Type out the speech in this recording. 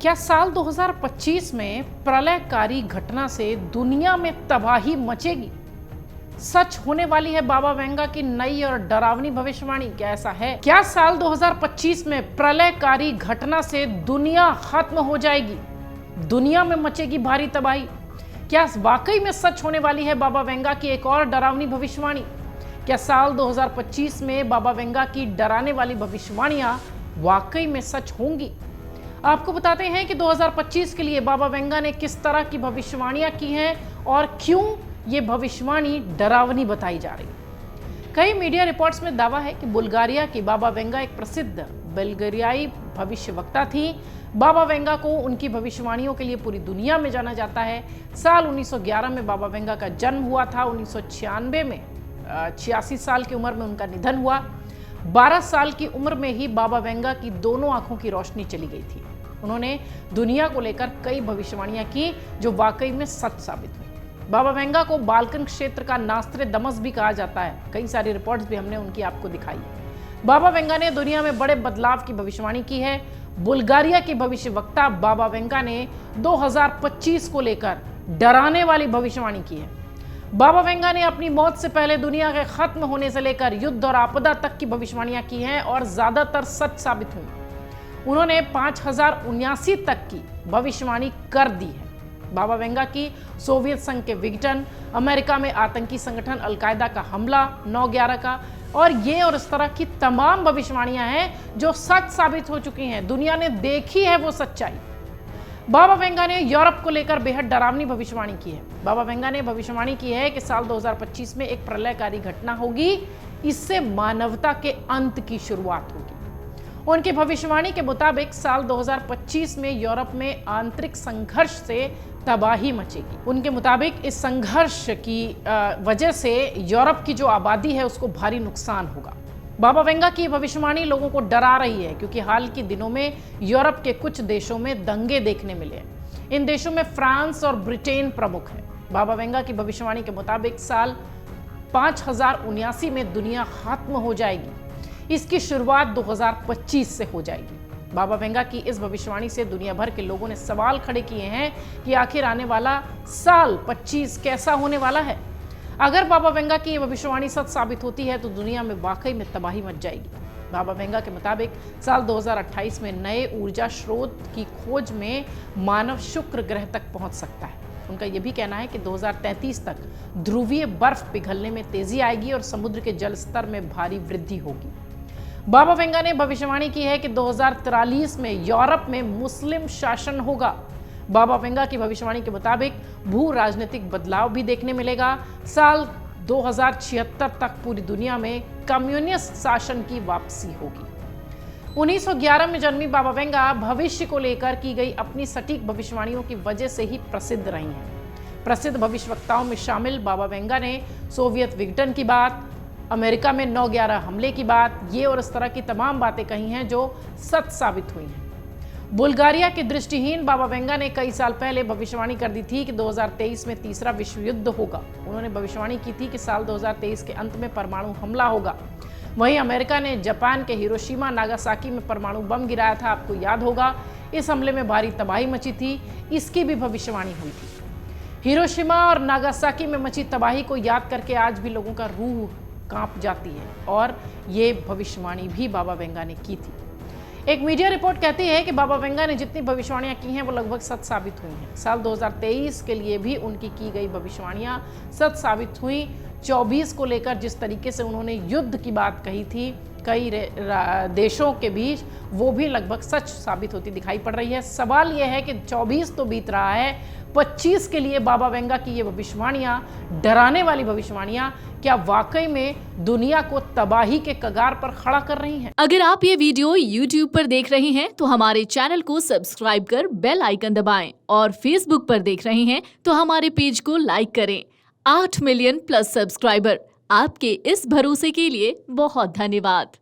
क्या साल 2025 में प्रलयकारी घटना से दुनिया में तबाही मचेगी? सच होने वाली है बाबा वेंगा की नई और डरावनी भविष्यवाणी। क्या ऐसा है? क्या साल 2025 में प्रलयकारी घटना से दुनिया खत्म हो जाएगी? दुनिया में मचेगी भारी तबाही? क्या वाकई में सच होने वाली है बाबा वेंगा की एक और डरावनी भविष्यवाणी? क्या साल 2025 में बाबा वेंगा की डराने वाली भविष्यवाणियां वाकई में सच होंगी? आपको बताते हैं कि 2025 के लिए बाबा वेंगा ने किस तरह की भविष्यवाणियां की हैं और क्यों ये भविष्यवाणी डरावनी बताई जा रही है। कई मीडिया रिपोर्ट्स में दावा है कि बुल्गारिया की बाबा वेंगा एक प्रसिद्ध बुल्गारियाई भविष्यवक्ता थी। बाबा वेंगा को उनकी भविष्यवाणियों के लिए पूरी दुनिया में जाना जाता है। साल 1911 में बाबा वेंगा का जन्म हुआ था। 1996 में 86 साल की उम्र में उनका निधन हुआ। 12 साल की उम्र में ही बाबा वेंगा की दोनों आंखों की रोशनी चली गई थी। उन्होंने दुनिया को लेकर कई भविष्यवाणियां की जो वाकई में सच साबित हुई। बाबा वेंगा को बाल्कन क्षेत्र का नास्त्रेदमस भी कहा जाता है। कई सारी रिपोर्ट्स भी हमने उनकी आपको दिखाई। बाबा वेंगा ने दुनिया में बड़े बदलाव की भविष्यवाणी की है। बुल्गारिया के भविष्यवक्ता बाबा वेंगा ने 2025 को लेकर डराने वाली भविष्यवाणी की है। बाबा वेंगा ने अपनी मौत से पहले दुनिया के खत्म होने से लेकर युद्ध और आपदा तक की भविष्यवाणियां की हैं और ज्यादातर सच साबित हुई। उन्होंने 5079 तक की भविष्यवाणी कर दी है। बाबा वेंगा की सोवियत संघ के विघटन, अमेरिका में आतंकी संगठन अलकायदा का हमला 9/11 का और इस तरह की तमाम भविष्यवाणियां हैं जो सच साबित हो चुकी हैं। दुनिया ने देखी है वो सच्चाई। बाबा वेंगा ने यूरोप को लेकर बेहद डरावनी भविष्यवाणी की है। बाबा वेंगा ने भविष्यवाणी की है कि साल 2025 में एक प्रलयकारी घटना होगी। इससे मानवता के अंत की शुरुआत होगी। उनकी भविष्यवाणी के मुताबिक साल 2025 में यूरोप में आंतरिक संघर्ष से तबाही मचेगी। उनके मुताबिक इस संघर्ष की वजह से यूरोप की जो आबादी है उसको भारी नुकसान होगा। बाबा वेंगा की भविष्यवाणी लोगों को डरा रही है क्योंकि हाल के दिनों में यूरोप के कुछ देशों में दंगे देखने मिले हैं। इन देशों में फ्रांस और ब्रिटेन प्रमुख है। बाबा वेंगा की भविष्यवाणी के मुताबिक साल 5079 में दुनिया खत्म हो जाएगी। इसकी शुरुआत 2025 से हो जाएगी। बाबा वेंगा की इस भविष्यवाणी से दुनिया भर के लोगों ने सवाल खड़े किए हैं कि आखिर आने वाला साल 25 कैसा होने वाला है। अगर बाबा वेंगा की ये भविष्यवाणी सच साबित होती है तो दुनिया में वाकई में तबाही मच जाएगी। बाबा वेंगा के मुताबिक साल 2028 में नए ऊर्जा स्रोत की खोज में मानव शुक्र ग्रह तक पहुंच सकता है। उनका यह भी कहना है कि 2033 तक ध्रुवीय बर्फ पिघलने में तेजी आएगी और समुद्र के जल स्तर में भारी वृद्धि होगी। बाबा वेंगा ने भविष्यवाणी की है कि 2043 में यूरोप में मुस्लिम शासन होगा। बाबा वेंगा की भविष्यवाणी के मुताबिक भू राजनीतिक बदलाव भी देखने मिलेगा। साल 2076 तक पूरी दुनिया में कम्युनिस्ट शासन की वापसी होगी। 1911 में जन्मी बाबा वेंगा भविष्य को लेकर की गई अपनी सटीक भविष्यवाणियों की वजह से ही प्रसिद्ध रही हैं। प्रसिद्ध भविष्यवक्ताओं में शामिल बाबा वेंगा ने सोवियत विघटन की बात, अमेरिका में 9/11 हमले की बात, और इस तरह की तमाम बातें कही हैं जो सच साबित हुई हैं। बुल्गारिया के दृष्टिहीन बाबा वेंगा ने कई साल पहले भविष्यवाणी कर दी थी कि 2023 में तीसरा विश्व युद्ध होगा। उन्होंने भविष्यवाणी की थी कि साल 2023 के अंत में परमाणु हमला होगा। वहीं अमेरिका ने जापान के हिरोशिमा नागासाकी में परमाणु बम गिराया था। आपको याद होगा इस हमले में भारी तबाही मची थी। इसकी भी भविष्यवाणी हुई थी। हिरोशिमा और नागासाकी में मची तबाही को याद करके आज भी लोगों का रूह कांप जाती है और ये भविष्यवाणी भी बाबा वेंगा ने की थी। एक मीडिया रिपोर्ट कहती है कि बाबा वेंगा ने जितनी भविष्यवाणियां की हैं वो लगभग सच साबित हुई हैं। साल 2023 के लिए भी उनकी की गई भविष्यवाणियां सच साबित हुई। 24 को लेकर जिस तरीके से उन्होंने युद्ध की बात कही थी कई देशों के बीच, वो भी लगभग सच साबित होती दिखाई पड़ रही है। सवाल यह है कि 24 तो बीत रहा है, 25 के लिए बाबा वेंगा की ये भविष्यवाणियां, डराने वाली भविष्यवाणियां, क्या वाकई में दुनिया को तबाही के कगार पर खड़ा कर रही हैं? अगर आप ये वीडियो YouTube पर देख रहे हैं तो हमारे चैनल को सब्सक्राइब कर बेल आइकन दबाएं और Facebook पर देख रहे हैं तो हमारे पेज को लाइक करें। 8 मिलियन प्लस सब्सक्राइबर, आपके इस भरोसे के लिए बहुत धन्यवाद।